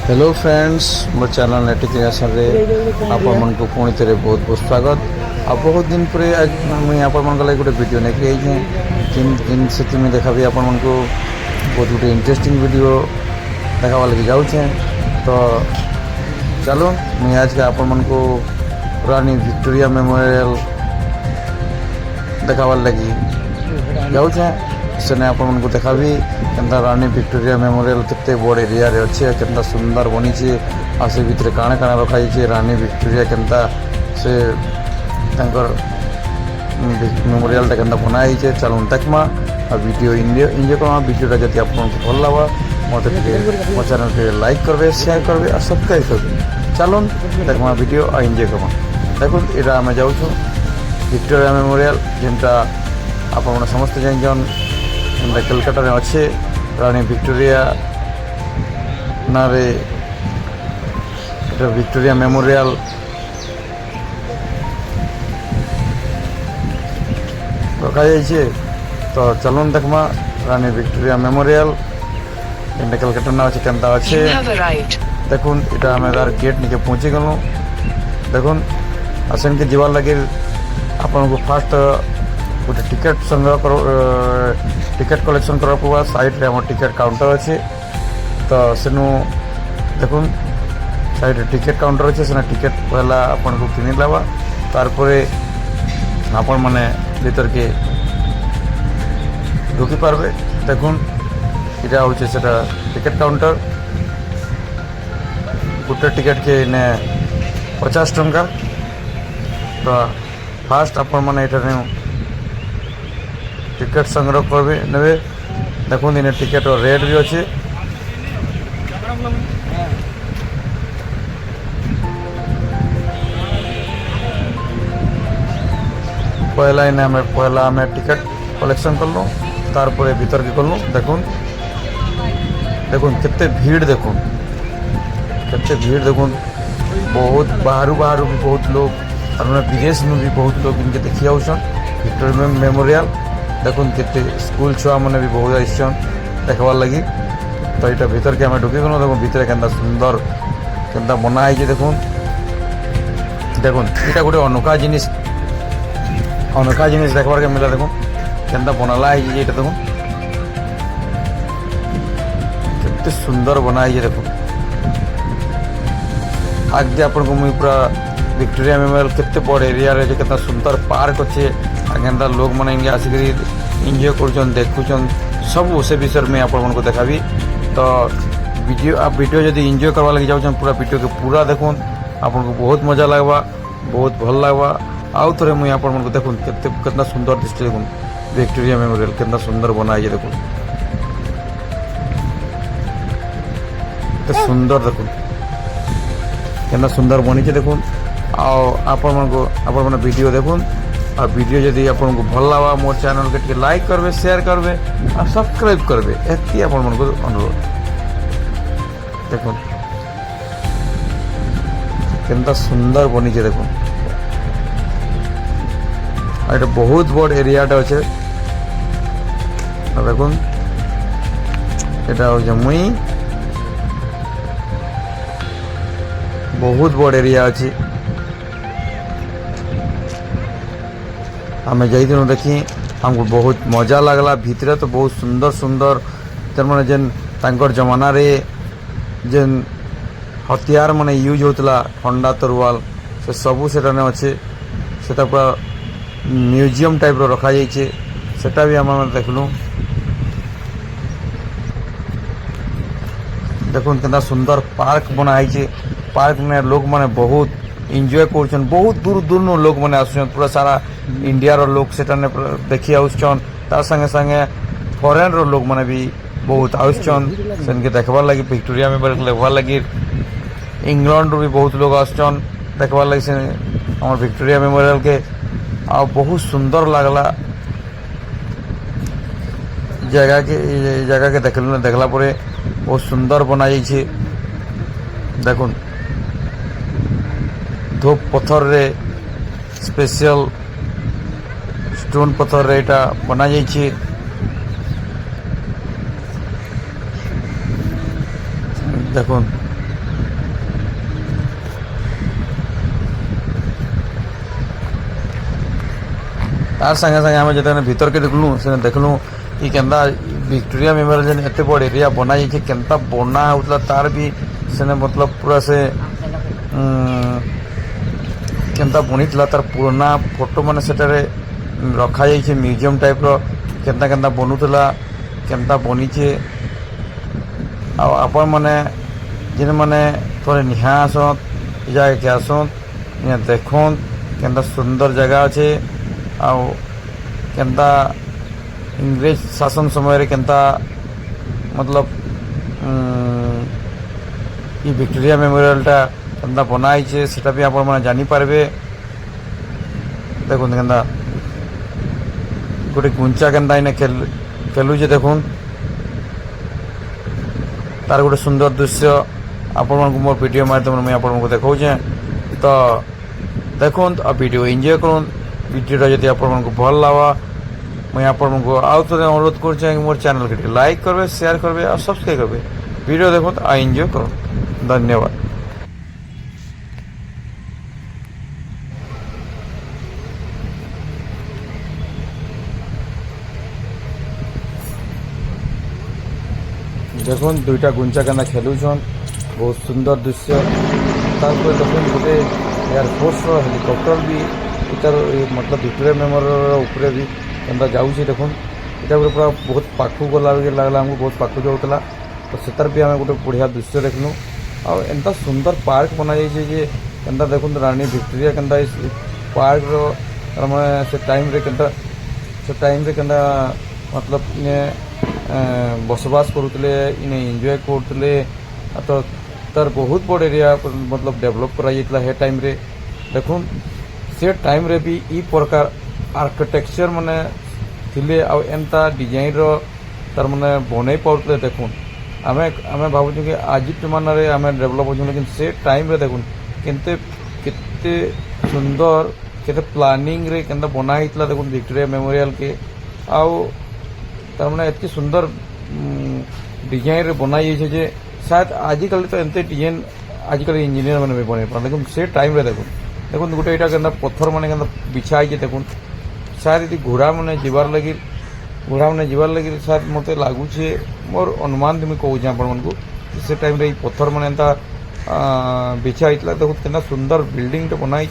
Hello friends मोर channel नेटिकेशन रे आपण मन को पुणी थे बहुत बहुत स्वागत। आ बहुत दिन पर आज मुझे आपण मन लगे गोटे वीडियो नहीं आई जिन से तुम्हें देखा भी आपण मन को बहुत गोटे इंटरेस्टिंग वीडियो देखा लगे जाऊे। तो चलो मुझे आज के आपण मन को रानी विक्टोरिया मेमोरियल देखा लगी जाऊे। सेने आपण को देखा भी केनता रानी विक्टोरिया मेमोरियल केते बड़ एरिया रे अच्छे केनता सुंदर बनी छे आ से भीतर काଣା काଣା रखाई छे रानी विक्टोरिया केनता से तांकर मेमोरियल ता केनता बनाई छे। चलो देखमा आ वीडियो एंजॉय करमा। वीडियोटा जति आपन को भल लागबा मते मो चैनल के लाइक करबे शेयर करबे आ सब्सक्राइब करबे। चलो देखमा वीडियो आ एंजॉय करमा। देखो एटा हम जाऊ छु विक्टोरिया मेमोरियल जेनटा आपन समस्त जन कलकत्ता में अच्छे रानी विक्टोरिया ना रे विक्टोरिया मेमोरियल रखा जाइए। तो चलो देखमा रानी विक्टोरिया मेमोरियल इन कलकत्ता ना अच्छे केनता अच्छे देखुन इटा आम तार गेट निके पहुँची गलु। देखुन आसन के जीवार लगे आपन को फास्ट गोटे टिकेट संग्रह कर टिकेट कलेक्शन करा पड़ा। साइड रे हमर टिकेट काउंटर अच्छे तो सेनु देखुन साइड रे टिकेट काउंटर अच्छे सेना टिकेट पहला अपन को किनी लावा तार परे अपन माने भीतर के ढुकी पारबे। देखुन इटा होचे सेटा टिकेट काउंटर गोटे टिकेट के ने 50 टंका। तो फास्ट अपन माने इटा टिकेट संग्रह करबे नेबे। देखुन इन टिकेट रेट भी अच्छे पहला इन हमें टिकेट कलेक्शन करलु तार परे भीतर के करलु। देखुन देखुन केते भीड़ देखुन केते भीड़ देखुन बहुत बाहरु बाहरु भी बहुत लोग और विदेश में भी बहुत लोग इनके देखी आउछन विक्टोरिया मेमोरियल। देखुन केते स्कूल छुआ मैंने भी बहुत आइसन देखबार लगी। तो यहाँ भीतर के हमें ढुकी गलु। देखो भीतर केनता सुंदर केनता बना है। देखुन देखुन यहाँ गोटे अनोखा जिनिस देखबार के मिला। देखुन केनता बनाला है ये देखुन केते सुंदर बना है। देखुन आगे आपन को मुई पूरा विक्टोरिया मेमोरियल केते बड़ एरिया रे केतना सुंदर पार्क अच्छे आगे लोग मैंने इनके आसिक एंजॉय कर देखुन सब से विषय में आपन को देखाबी। तो वीडियो जब एंजॉय करवा लगे जाऊँ पूरा वीडियो के पूरा देखुन आपन को बहुत मजा लगवा बहुत भल लगवा। आउ थे मुझे आपन को देखुन कितना सुंदर दृष्टि देखुन विक्टोरिया मेमोरियल कितना सुंदर बना है। देखुन सुंदर देखुन कितना सुंदर बनी है। देखुन आपन वीडियो देखुन और वीडियो जदि आपन को भल लगा मोर चैनल के लाइक करबे शेयर करबे और सब्सक्राइब करबे एति आपन मन को अनुरोध। देखुन केनता सुंदर बनी छे। देखुन एटा बहुत बड़ एरियाटा अच्छे। देखुन एटा हो मुई बहुत बड़ एरिया अच्छी आम जाइनु देखी हमको बहुत मजा लगला। भीतर तो बहुत सुंदर सुंदर मैंने जेन तांकर जमाना रे जेन हथियार माने यूज होता ठंडा तरुआल से सबू से अच्छे से पूरा म्यूजियम टाइप रो रखा जाइए सेटा भी आम देखलु। देखुन कितना सुंदर पार्क बनाई पार्क में लोग माने बहुत एंजॉय कर बहुत दूर दूर नो लोग मैंने आस पूरा सारा इंडिया रो लोग से देखी आउसन तार संगे संगे फॉरेन रो लोग मैंने भी बहुत आउसन से देखबार लगी विक्टोरिया मेमोरियल देखबार लगी। इंग्लैंड रो भी बहुत लोग आउसन देखबार लगी से हमर विक्टोरिया मेमोरियल के आ बहुत सुंदर लगला जगह के देखला परे बहुत सुंदर बना जाइए। देखुन धूप पत्थर रे स्पेशल स्टोन पत्थर रे एटा बना जाइए। देखुन तार संगे संगे आम जो भीतर के देखलु से देखलु कि केन्ता विक्टोरिया मेमोरियल जेन एत बड़ एरिया बना जाइए केन्ता बना होता तार भी से मतलब पूरा से केन्ता बनी तार पुराना फोटो मैंने से रखा जाइए म्यूजियम टाइप केन्ता केन्ता बनूला केन्ता बनीचे आपण मैंने जिन मैंने थोड़े निहा आसन जगह के आसन देखन केन्ता सुंदर जगह अच्छे केन्ता इंग्रेज शासन समय रे केन्ता मतलब ये विक्टोरिया मेमोरियल टा केन्ता बनाई सेटा भी आपण माने जानी पारबे। देखुन केन्ता गोटे गुंचा केन्ता इने खेलुचे देखुन तार गोटे सुंदर दृश्य आपण मानकु मोर वीडियो माध्यम मैं आपण को देखाऊचे तो देखुन आ वीडियो एंजॉय करुन। वीडियोटा जदि आपण मानकु भल लावा मैं आपण को आउ थे अनुरोध कर मोर चैनल के लाइक करबे शेयर करबे और सब्सक्राइब करबे। वीडियो देखो आ एंजॉय करो। धन्यवाद। देखो दुईटा गुंचा केना खेलुछन बहुत सुंदर दृश्य। तारपर देखो गोटे एयरफोर्स हेलिकॉप्टर भी इतार मतलब विक्टोरिया मेमोरियल ऊपर भी केन्ता जाऊँगी देखुन इटा गोटे पूरा बहुत पाखु गला लगला हमको बहुत पाखु जाऊला तो सेतार भी आम गोटे बढ़िया दृश्य देखलु आ एंता सुंदर पार्क बना जाइए जे केन्ता देखुन रानी विक्टोरिया केन्ता पार्क मैंने से टाइम रे केन्ता मतलब इने बसवास करुले इने एंजॉय करते तो तार बहुत बड़ एरिया मतलब डेवलप करा है टाइम रे देखुन से टाइम रे भी ई प्रकार आर्किटेक्चर माने थिले आ एंता डिजाइन रो तार माने बनै पड़ते देखुन आमे आमे भावुँ कि आज जमाना रे आमे डेवलप हो लेकिन से टाइम रे देखुन केते केते सुंदर केते प्लानिंग रे केंता बना हितला देखुन विक्टोरिया मेमोरियल के आउ तार माने एतकी सुंदर डिजाइन रे बनाई छै जे शायद आजिकल तो एंते डिजाइन आजिकल इंजीनियर माने भी बनै पर लेकिन से टाइम रे देखुन गोटे यहाँ के पत्थर मैंने बिछाई देखुन शायद ये घोड़ा मैंने जीवार लगी शायद मत लगुचे मोर अनुमान मुझे कहूँ आपण को से टाइम रे पत्थर मैंने एंता बिछाई देखुन केना सुंदर बिल्डिंग टे बनाई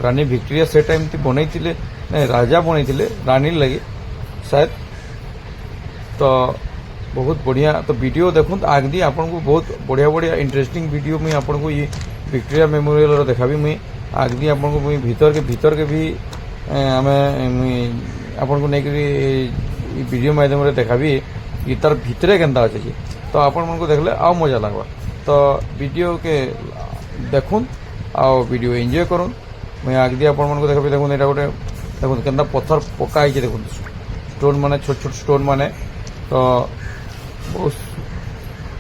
रानी विक्टोरिया से टाइम बनई नहीं राजा बनई रानी लगी शायद तो बहुत बढ़िया। तो वीडियो देखुन आगदी आपन को बहुत बढ़िया बढ़िया इंटरेस्टिंग वीडियो में आपन को ये विक्टोरिया मेमोरियल देखाबी मुई आगदी आपन को मुई भीतर के भी आमे आपन को नहीं करी वीडियो माध्यम रे देखाबी कि तार भितरे केनता अछि तो आपन मन को देखले आ मजा लागबा। तो वीडियो के देखुन आ वीडियो एंजॉय करुन। मुई आगदी आपन मन को देखाबी देखुन एटा गोटे देखुन केनता पत्थर पका आइछे देखुन स्टोन माने छोट छोट स्टोन माने तो बहुत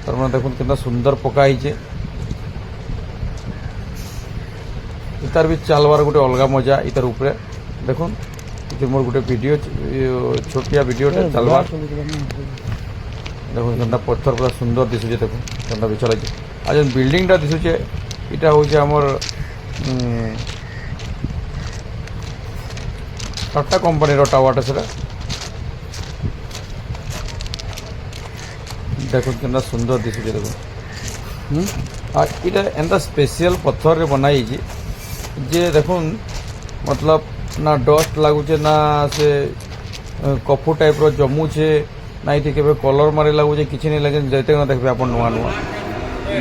तार माने देखुन केनता सुंदर पका आइछे इतार भी चलवार गोटे अलग मजा इतार ऊपर देखुन मोर गोटे वीडियो छोटिया वीडियो चलवार देखुन केनता पत्थर पूरा सुंदर दिशुचे देखुन केनता भी चलाइछे आ जेन बिल्डिंगटा दिशुचे इटा होउछे हमर टाटा कंपनी टावरटा सेटा देखुन केनता सुंदर दिशुचे देखुन आ इटा एंता स्पेशल पत्थर रे बनाई जे देखुन मतलब ना डस्ट लगुचे ना से कफू टाइप रो जमुचे ना ये के कलर मारे लगुचे किसी नहीं लगे जैते ना देखबे अपन नुआ नुआ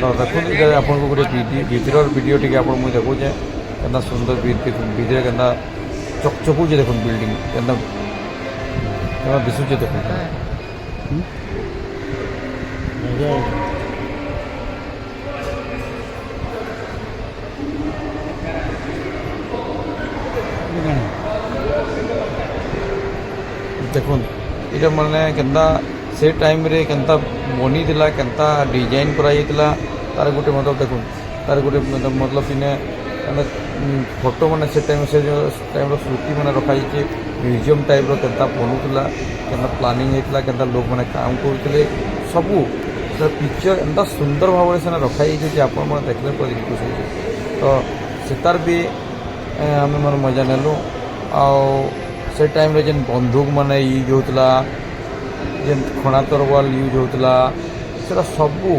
तो देखुन ये आपन को गोटे भितर वीडियो टिके आपन मुई देखुचे केतना सुंदर भितर केतना चकचकुचे देखुन बिल्डिंग केतना केतना दिसुचे देखुन देखुन ये मैंने केन्ता से टाइम रे केन्ता बनी थिला केन्ता डिजाइन कराइला तार गोटे मतलब देखुन तार गोटे मतलब इने फोटो मैंने से टाइम स्मृति मैंने रखाई म्यूजियम टाइप केन्ता बनूला केन्ता प्लानिंग होता केन्ता लोक मैंने काम करते सबू पिक्चर एंता सुंदर भाव से रखाई आप देखने पर खुश तो से तार भी आम मैंने मजा नेलु से टाइम रे जेन बंदूक मैंने यूज होता जेन खणा तरवाल यूज होता से सबू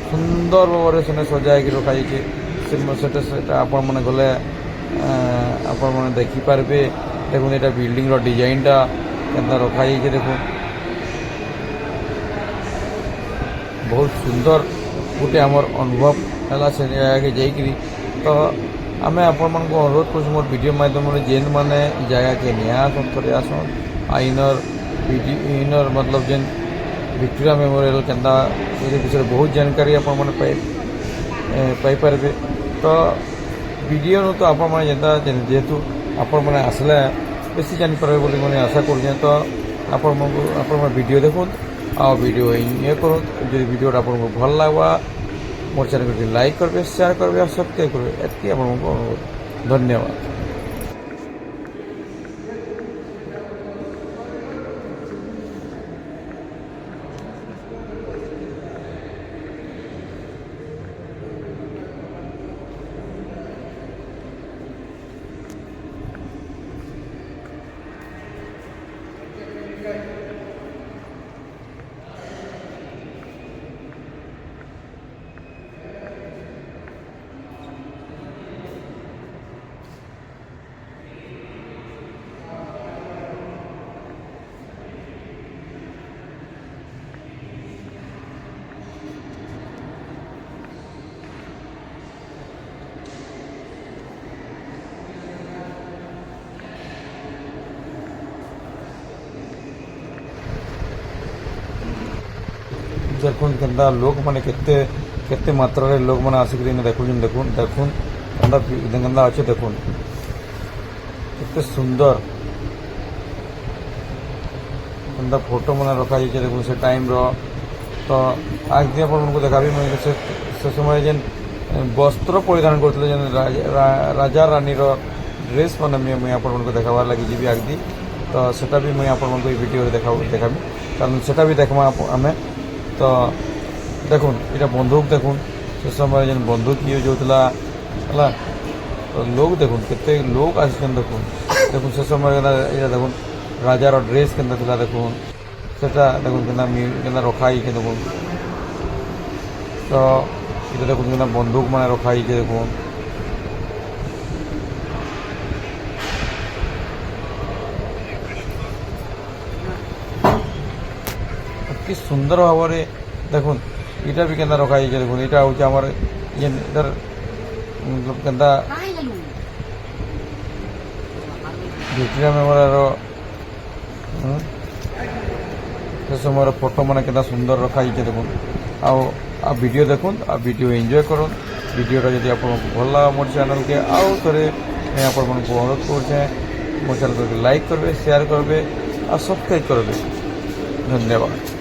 सुंदर भाव से सजाई रखाई आपण मैंने गले आपण मैंने देखिपारे देखो ये बिल्डिंग डिजाइनटा के रखाई देखो बहुत सुंदर गोटे आमर अनुभव है से जगह जाकि तो आम आपण मान अनुरोध कर मोर वीडियो माध्यम जेन मैंने जगह के नहीं आसन थोड़े आसन इनर इनर मतलब जेन विक्टोरिया मेमोरियल केन्दा ये विषय बहुत जानकारी आपण मैंने पाइपर तो वीडियो तो आपण मैंने जेनता जेहेतु आपण मैंने आसले बेसी जानीपारे बोली मैंने आशा कर तो आपण वीडियो देखो आ वीडियो ये करो जो वीडियो आपको भल लगवा मोर चैनल को लाइक करेंगे शेयर करेंगे और सब्सक्राइब करेंगे एति आपको अनुरोध धन्यवाद। देखुन केन्दा लोक मैंने केते मात्रा रे लोक मैंने आसिक देखुन देखुन देखुन केन्दा अच्छे देखुन केते सुंदर केन्दा फोटो मैंने रखा जाइए देखुन से टाइम रो तो आज दिन आपको देखा से समय जेन वस्त्र परिधान करते जेन राजा रानी रो ड्रेस मैंने मुझे आपको देखाबार लगी जी आज दी तो सेटा भी मुझे आपको वीडियो देखाबी कारण सेटा भी देखमा आम तो देखुन ये बंदूक देखुन से समय जेन बंदूक यूज होता है तो लोग देखुन केते लोग आसन देखुन देखुन से समय ये देखुन राजार ड्रेस के देखुन सेटा देखुन के रखाई के देखुन तो ये देखुन के बंदूक मैंने रखाई के देखुन कि सुंदर भाव में देखुन इटा भी केन्दा रखा है देखुन इटा हूँ आमर ये इधर मतलब केन्दा विक्टोरिया मेमोरियल से समय फोटो मैंने केन्दा सुंदर रखा है देखुन आ वीडियो देखुन आ वीडियो एंजॉय करुन वीडियोटा जब आपको भल लगा मोर चैनल के आउ थे मैं आपको अनुरोध कर मोर चैनल को लाइक करेंगे शेयर करेंगे और सब्सक्राइब करेंगे धन्यवाद।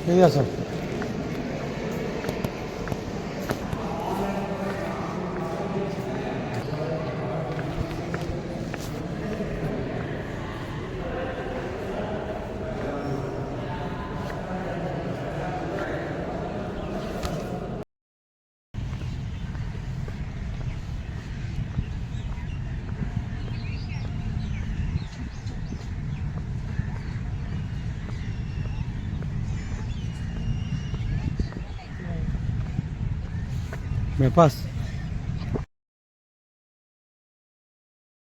ঠিক আছে me pasa